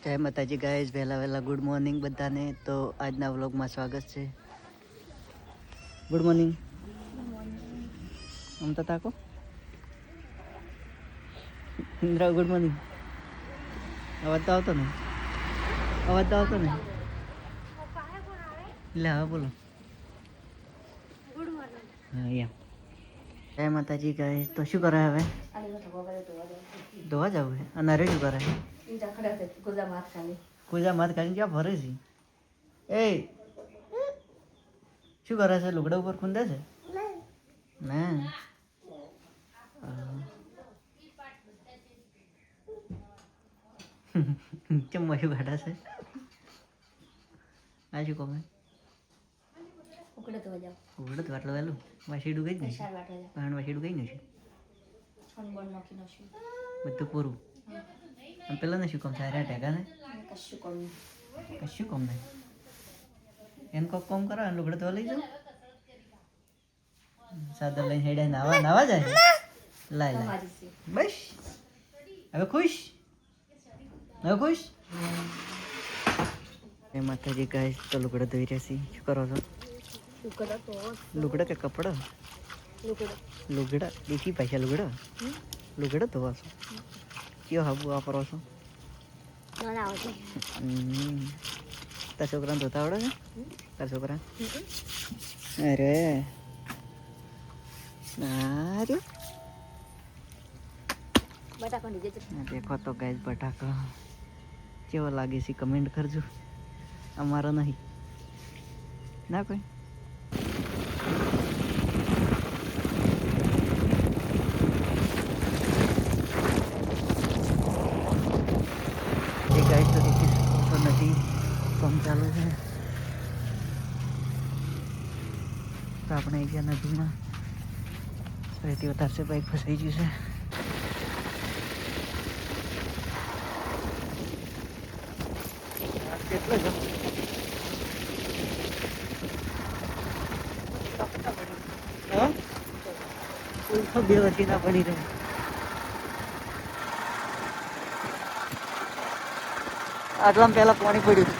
જય માતાજી ગાઈઝ, વહેલા ગુડ મોર્નિંગ બધાને. તો આજના વ્લોગમાં સ્વાગત છે. Good morning. આમ તો તાકો ઇન્દ્રા, ગુડ મોર્નિંગ. અવાજ તો આવતો નહીં. લે હવે બોલો. હા યા. જય માતાજી ગાઈઝ. તો શું કરે હવે? ધોવા જવું છે. અને અરે શું કરે? કુજા માથ ખાઈને ક્યાં ફરે છે? એ શું કરે છે? લુગડા ઉપર ખૂંદે છે ના? કેમ મશું કાઢા છે? આ શું કહે? ઉગડે તો આટલો વહેલું વાસીડું ગઈ જ નહીં. વાસીડું ગઈ નથી. બધું પૂરું. અને પેલા ને શું કામ સારા ટેકા ને કશું કામ નહીં. એને કોક કામ કરો ને લુગડે તો લઈ જાઓ. સાદર લઈને હેડે નાવા જાય. લાય બસ હવે ખુશ. એ માતાજી ગાઈસ, તો લુગડા ધોઈ રહ્યા છે. શું કરો છો? લુગડા કે કપડા? લુગડા દેશી પૈસા લુગડા ધોવા છો? કયો હાબુ વાપરો છો? તારા છોકરાને ધોતા આવડે છે? તારા છોકરા અરે દેખો તો ગાઈસ, બટાકો કેવો લાગે છે કમેન્ટ કરજો. અમારો નહીં ના કોઈ. ગાઈસ તો નથી કામ ચાલુ છે. તો આપણે અહીંયા નદીમાં ફરીથી ઉતારશે. બાઈક ફસાઈ ગયું છે. કેટલો છે? બે વચ્ચે ના પડી રહે. આટલામાં પહેલા પાણી પડ્યું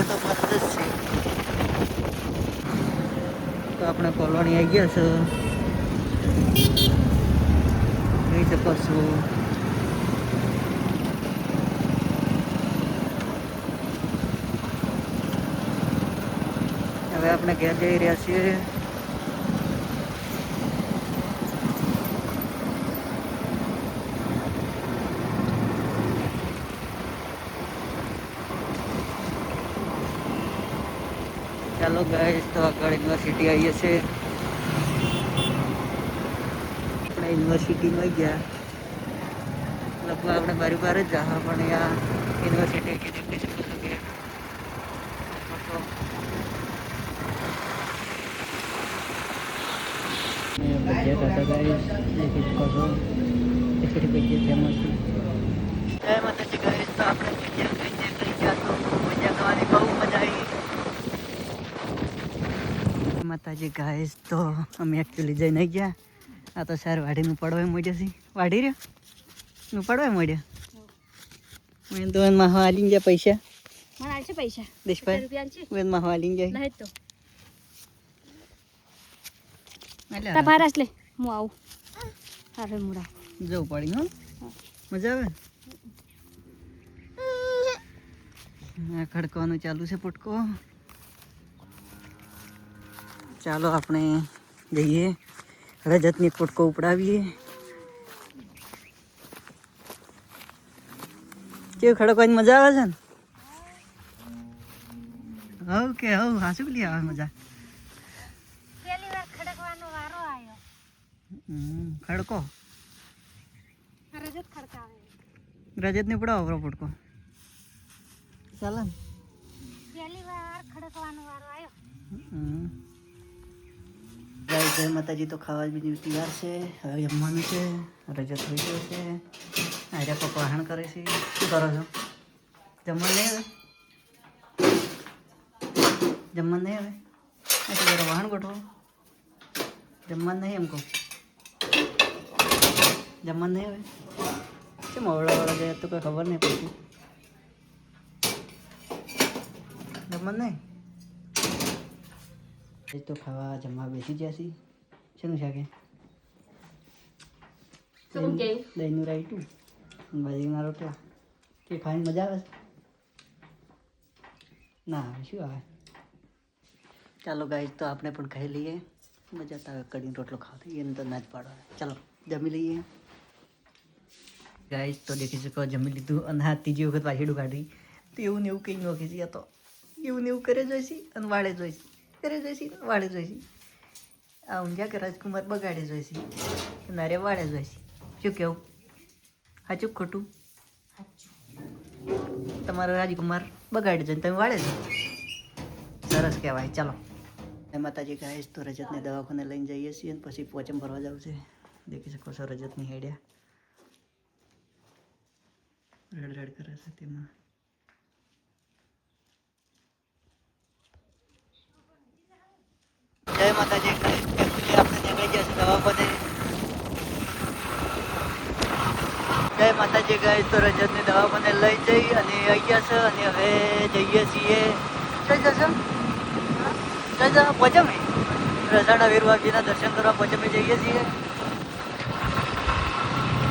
તો મસ્ત જ છે. તો આપણે કોલોની આવી ગયા છો, જોઈ શકો છો. હવે આપણે ઘેર જઈ રહ્યા છીએ. ચાલો ગાઈસ, તો આગળ યુનિવર્સિટી આવીએ છીએ. આપણે યુનિવર્સિટીમાં ગયા. લગભગ આપણે બારી બાર જ જા, પણ અહીંયા યુનિવર્સિટી દેખી શકો છો કે ભજીયા ખાતા ગાઈસ દેખી શકો છો. ખીચડી ભજીયા ફેમસ છે. જય માતાજી ગાઈસ, તો આપણે ભજીયા કરી ગયા. તો ભજીયા ખાવાની બહુ મજા આવી. માતાજી ગાઈસ, તો અમે એકચ્યુઅલી જઈ નહીં ગયા. આ તો સાર વાડીનું પડવા મળ્યા છે. વાડી રહ્યો નું પડવા મળ્યા. મેં તો એમાં હાલી ગયા પૈસા. દેશભાઈ એમાં હાલી જાય જવું પડી. હો મજા આવે. ખડકવાનું ચાલુ છે પુટકો. ચાલો આપણે જઈએ, રજતની પુટકો ઉપડાવીએ. કેવું ખડકવાની મજા આવે છે ને? હવ કે હવ હાસુ લી આવે મજા. खड़को रजत खड़कावे रजत ने पड़ा ओवरो पड़को चलन पहली बार खड़कવાનો વારો આવ્યો ગાઈસ જય માતાજી તો ખાવા બીજી તૈયાર છે હવે જમવાનું છે રજત થઈ ગયો છે આર્યા પપ્પા વહાણ કરે છે શું કરો છો જમવાનું નહીં હવે જમવાનું નહીં હવે આ તો જરા વહાણ ગોઠવો જમવાનું નહીં એમ કહું જમવાનું નહીં હવે કેમ અવળા ગયા તો કોઈ ખબર નહીં પડતી જમવાનું નહીં તો ખાવા જમવા બેસી ગયા છીએ શેનું શાકે દહીંનું રાયતું બાજરીના રોટલા કે ખાવાની મજા આવે છે ના આવે શું આવે ચાલો ગાઈસ તો આપણે પણ ખાઈ લઈએ મજા તો આવે કઢીનો રોટલો ખાવા એને તો ના જ પાડો ચાલો જમી લઈએ ગાઈસ તો દેખી શકો જમી લીધું અને હા ત્રીજી વખત વાછીડું કાઢી તો એવું ને એવું કંઈ નોખી છે તો એવું ને એવું કરે જોઈશી અને વાળે જોઈશી કરે જોઈશી વાળે જોઈશી આ ઊંઝા કે રાજકુમાર બગાડે જોઈશી નારે વાળે જોઈશી શું કેવું સાચું ખોટું તમારો રાજકુમાર બગાડે છે તમે વાળે છો સરસ કહેવાય ચાલો એ માતાજી ગાઈસ તો રજતને દવાખાને લઈને જઈએ છીએ અને પછી પોચમ ભરવા જવું છે દેખી શકો છો રજતની હેડ્યા રેડ રેડ કરે છે તેમાં જય માતાજી આપણે નીકળી ગયા છે દવાખાને જય માતાજી ગાઈસ તો રજતને દવાખાને લઈ જઈ અને આવી ગયા છે અને હવે જઈએ છીએ જય જશો જય પોચમે રસાડા વીરબાપજીના દર્શન કરવા પોચમે જઈએ છીએ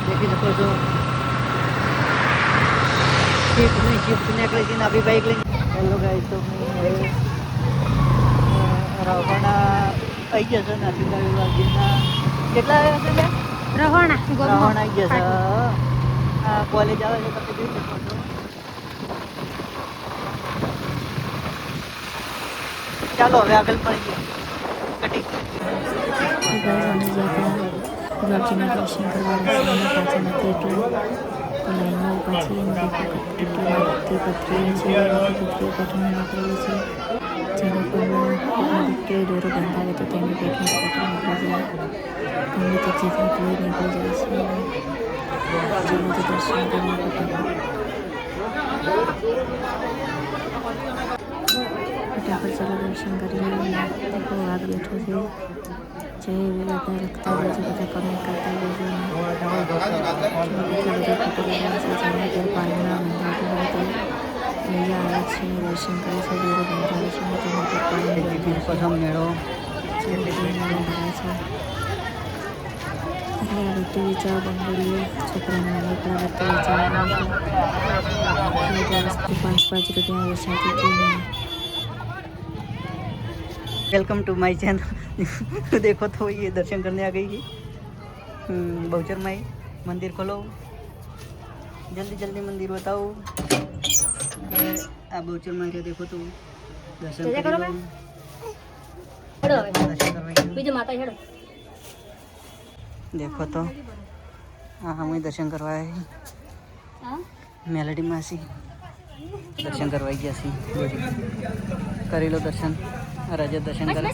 દેખી શકો છો શિફ્ટ નીકળી છે નાભી બાઈક લઈને હેલો ગાઈસ તો રવાના આવી ગયા છે નાભી વીરબાપજીના કેટલા આવ્યા છે રહોણા આવી ગયા છે આ કોલેજ આવે છે તમે જોઈ શકો છો ચાલો હવે આગળ મળીએ કટી બાપજીના દર્શન કરવા પાછા નથી એટલે લાઈનમાં પાછી કેટલી પત્રીઓ છે પત્રીઓ પઠાણ નીકળેલી છે જેને પણ પત્રીઓ દોરો બંધાવે તો તેની પેટમાં પત્રી નીકળી જાય તેની તો જીભ નીકળી જાય છે જેને તો દર્શન કરવા ફટાફટ ચાલો દર્શન કરી લઈએ બહુ આગ બેઠો છે જય બધા લખતા રહેજો બધા કમેન્ટ કરતા રહેજો કેટલી બધી ફોટોગ્રાફી છે જેને ઘર પાણીના બંધાતું હોય તે મજા આવે છે દર્શન કરે છે દોરો બંધાવે છે અને તેના પર પાણી પ્રથમ મેળો ભરાય છે એટલે આ બધું વિચાર બંગડીઓ છોકરાના કપડા બધું વિચાર વસ્તુ 5 રૂપિયા વેચાતી હતી वेलकम टू माय चैनल देखो तो ये दर्शन करने आ गई है बहुचर माई मंदिर खोलो जल्दी जल्दी मंदिर बताओ आ बहुचर माई देखो तो दर्शन कर लो बीजे माता हेड़ो देखो तो हाँ हम दर्शन करवाए मेलडी मासी दर्शन करवाई गया सी करी लो दर्शन रजत दर्शन कर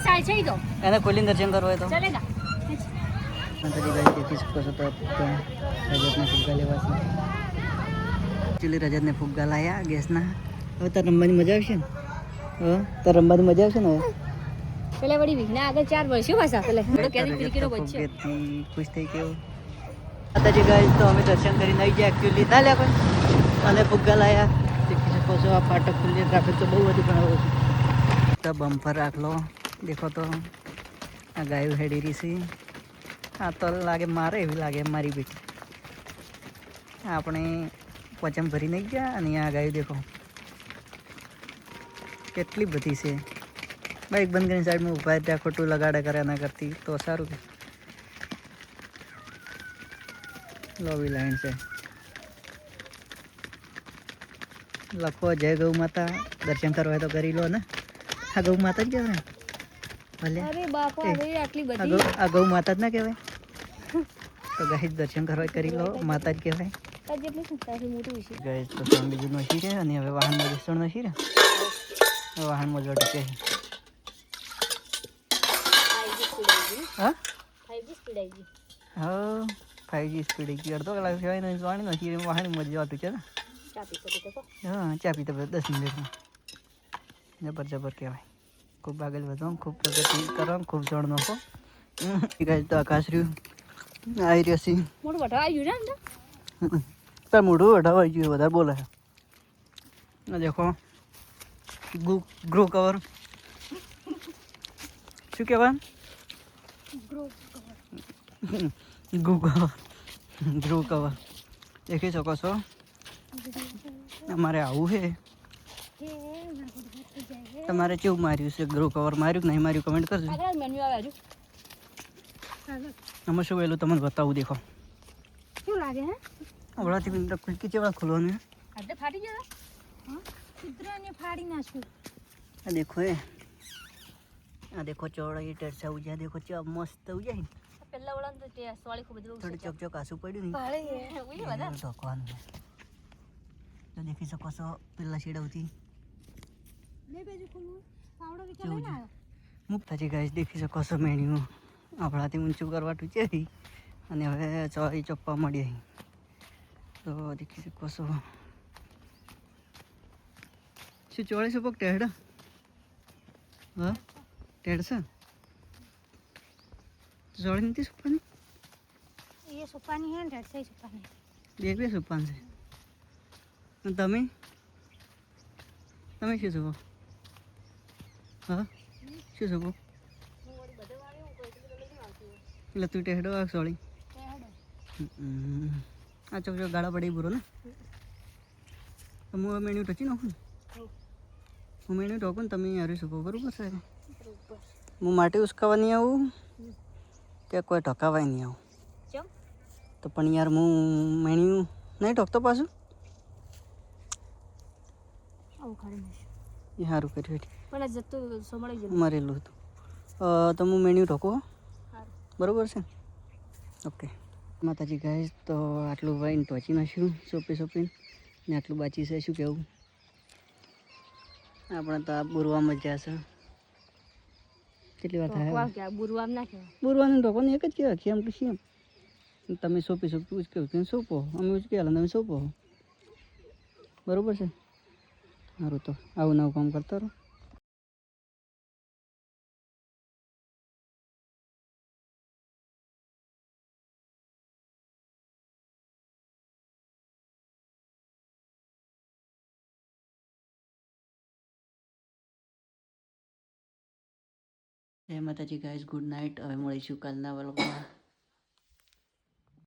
एने खोली दर्शन करवाए तो चलेगा माताजी गाइस देखी શકો છો તો રજતને ફુગ્ગા લેવા છે એકચ્યુઅલી રજતને ફુગ્ગા લાયા ગેસના હવે તાર રમવાની મજા આવશે ને તાર રમવાની મજા આવશે ને હવે પેલા વળી વિઘ્ના આગળ 4 વર્ષો પાછા પેલા કેરી ક્રિકેટો બચ્ચે ખુશ થઈ ગયો માતાજી ગાઈસ તો અમે દર્શન કરીને આવી ગયા એકચ્યુઅલી ના લ્યા કોઈ અને ફુગ્ગા લાયા દેખી શકો છો આ ફાટક ખુલ્લી ટ્રાફિક તો બહુ હતી પણ હવે તો બમ્પર રાખલો દેખો તો આ ગાયું હેડી રહી છે હા તો લાગે મારે એવી લાગે મારી બેટી આપણે પોચમ ભરી નહીં ગયા અને આ ગાયું દેખો કેટલી બધી છે બાઈક બંધ કરીને સાઈડમાં ઊભા ત્યાં ખોટું લગાડે કરે એના કરતી તો સારું કે લોબી લાઈન છે લખો જય ગૌ માતા દર્શન કરવા હોય તો કરી લો ને આ ગૌ માતા જ કહેવાય ભલે અરે બાપા હવે આટલી બધી આ ગૌ માતા જ ના કહેવાય તો ગાઈસ દર્શન કરવા કરી લો, માતા જ કહેવાય. જેટલું શું તારું મોટું છે. ગાઈસ તો સ્વામી બીજું નથી રે અને હવે વાહનમાં બેસણ નથી રે. વાહનમાં જોડે કે હા 5G સ્પીડ આવી ગઈ. હા 5G સ્પીડ ગઈ. અડધો કલાક સિવાય નહીં વાણી નથી રે વાહનમાં જવાતું છે ને. ચા પી શકે તો હા ચા પીતા 10 મિનિટમાં જબર કહેવાય. ખૂબ આગળ વધો, ખૂબ પ્રગતિ કરો, ખૂબ જણ નાખો. ગાઈસ તો આકાશ રહ્યું આવી રહ્યો છે. મોટું વઢા આવી ગયું ને અંદર. તાર મોઢું વઢાવાઈ ગયું વધારે બોલે છે. આ દેખો ગ્રો કવર શું કહેવાય? ગ્રો કવર દેખી શકો છો. અમારે આવું છે. તમારે કેવું માર્યું છે? ગ્રો કવર માર્યું કે નહીં માર્યું કમેન્ટ કરજો. મેન્યુ આવે હજુ. આમાં શું વહેલું તમને બતાવું. દેખો કેવું લાગે હે? હમણાંથી ખુલકી કેવા ખોલવાનું છે? આજે ફાટી ગયો. હા છિદ્રને ફાડી નાખ્યું. આ દેખો આ દેખો ચોળાઈ ટરસા ઉજા દેખો ચા મસ્ત ઉજાય ને. પેલા ઓળાન તો તે સોળી ખૂબ બધું થોડું ચોક આસું પડ્યું ને ભાળે હે ઉઈ બધા ઢોકવાનું તો દેખી શકો છો. પેલા શેડાવતી બે બાજુ ખોલું પાવડો વિચાર લઈને આવ્યો. મુક્તાજી ગાઈસ દેખી શકો છો. મેન્યુ આપણાથી ઊંચું કરવાતું છે અને હવે ચોળી ચોપ્પા મળી અહીં તો દેખી શકો છો. શું 40 પગ ટેડા? હા ટેડ છે. ચોળી નથી સુપાની? એ સોપાની હે ને રેડસાઈ સોપાની. બે સુપાન છે. અને તમે શું છો? હા શું છો? એટલે તું ટેડો આ સોળી આ ચોક ગાળા પડી બુરો ને. તો હું મેન્યુ ટચી નાખું ને. હું મેન્યુ ઢોકું ને તમે હારી શકો બરાબર છે. હું માટી ઉસકાવા નહીં આવું કે કોઈ ઢોકાવાય નહીં આવું તો પણ યાર હું મેન્યુ નહીં ઢોકતો પાછું. આવું ખાડી નાખ્યું. એ સારું કર્યું પણ જતું સંભળાઈ ગયું મરેલું હતું. તો હું મેન્યુ ઢોકું બરાબર છે. ઓકે માતાજી ગાઈસ તો આટલું વાઈન ટોચી નાખ્યું સોપીને ને આટલું બાચી છે. શું કહેવું આપણે તો આ બુરવામાં જ છે. કેટલી વાત થાય બુરવામ ના કહેવાય. બુરવાનું ઢોકવાનું એક જ કહેવાય છે. એમ કે શું તમે સોપી ઉચકે સોપો અમે ઉચકી હાલ તમે સોપો બરાબર છે. સારું તો આવું નવું કામ કરતા રહો. જય માતાજી ગાઈસ, ગુડ નાઇટ. હવે મળીશું કાલના વ્લોગમાં.